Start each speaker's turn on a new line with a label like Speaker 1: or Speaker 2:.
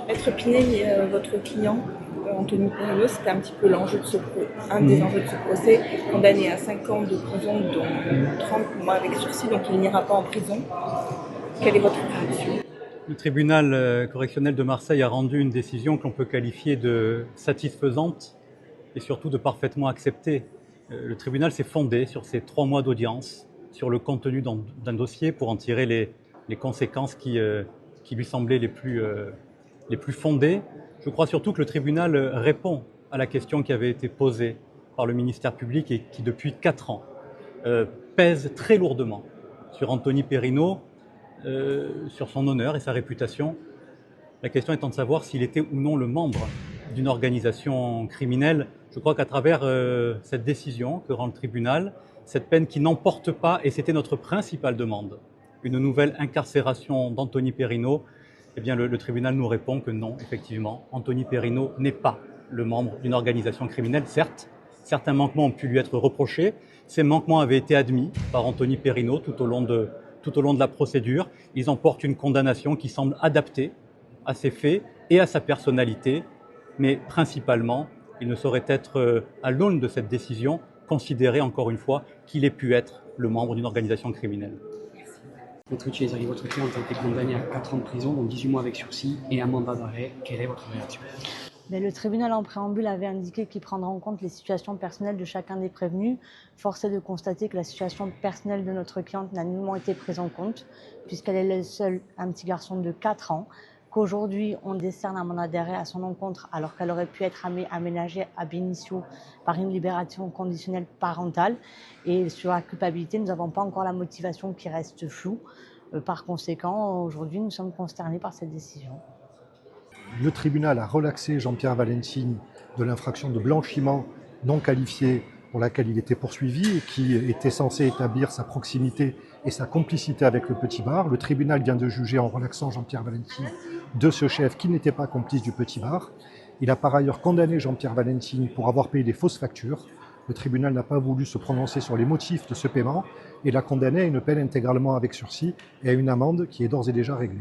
Speaker 1: Maître Pinel, votre client, Anthony Perrineau, c'était un petit peu l'enjeu de un des enjeux de ce procès, condamné à 5 ans de prison, dont 30 mois avec sursis, donc il n'ira pas en prison. Quelle est votre réaction?
Speaker 2: Le tribunal correctionnel de Marseille a rendu une décision que l'on peut qualifier de satisfaisante et surtout de parfaitement acceptée. Le tribunal s'est fondé sur ces 3 mois d'audience, sur le contenu d'un dossier pour en tirer les conséquences qui lui semblaient les plus fondées. Je crois surtout que le tribunal répond à la question qui avait été posée par le ministère public et qui, depuis 4 ans, pèse très lourdement sur Anthony Perrineau, sur son honneur et sa réputation. La question étant de savoir s'il était ou non le membre d'une organisation criminelle. Je crois qu'à travers cette décision que rend le tribunal, cette peine qui n'emporte pas, et c'était notre principale demande, une nouvelle incarcération d'Anthony Perrineau, eh bien le tribunal nous répond que non, effectivement, Anthony Perrineau n'est pas le membre d'une organisation criminelle. Certes, certains manquements ont pu lui être reprochés. Ces manquements avaient été admis par Anthony Perrineau tout au long de la procédure. Ils emportent une condamnation qui semble adaptée à ses faits et à sa personnalité, mais principalement, il ne saurait être, à l'aune de cette décision, considéré encore une fois qu'il ait pu être le membre d'une organisation criminelle.
Speaker 3: Maître Cesari, votre client a été condamné à 4 ans de prison, dont 18 mois avec sursis et un mandat d'arrêt. Quelle est votre réaction?
Speaker 4: Mais le tribunal en préambule avait indiqué qu'il prendra en compte les situations personnelles de chacun des prévenus. Force est de constater que la situation personnelle de notre cliente n'a nullement été prise en compte, puisqu'elle est seule un petit garçon de 4 ans, qu'aujourd'hui on décerne un mandat d'arrêt à son encontre alors qu'elle aurait pu être aménagée ab initio par une libération conditionnelle parentale. Et sur la culpabilité, nous n'avons pas encore la motivation qui reste floue. Par conséquent, aujourd'hui, nous sommes consternés par cette décision.
Speaker 5: Le tribunal a relaxé Jean-Pierre Valentini de l'infraction de blanchiment non qualifié pour laquelle il était poursuivi et qui était censé établir sa proximité et sa complicité avec le petit bar. Le tribunal vient de juger en relaxant Jean-Pierre Valentini de ce chef qui n'était pas complice du petit bar. Il a par ailleurs condamné Jean-Pierre Valentini pour avoir payé des fausses factures. Le tribunal n'a pas voulu se prononcer sur les motifs de ce paiement et l'a condamné à une peine intégralement avec sursis et à une amende qui est d'ores et déjà réglée.